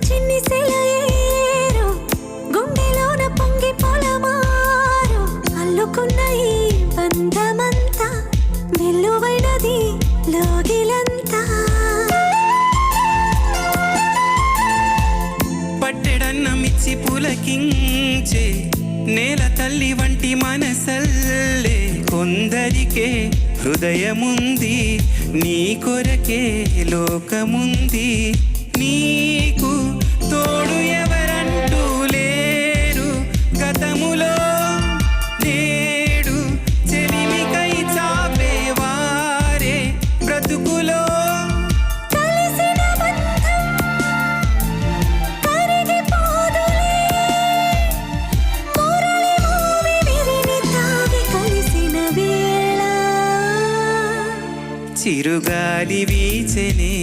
చిన్ని సెలయేరు గుండెలోన పొంగి పొలమారు అల్లుకున్న ఈ బంధమంతా విలువైనది లోగిలంతా పట్టెడన్నమిచ్చి పులకించే నేల తల్లి వంటి మనసల్లే కొందరికే హృదయముంది నీ కొరకే లోకముంది నీకు తోడు ఎవరంటూ లేరు గతములో నేడు చెలిమికై చాపేవారే బ్రతుకులో కలిసిన బంధం కరిగిపోదులే మురళి మోవి విరిని తావి కలిసిన వేళ చిరుగాలి వీచెనే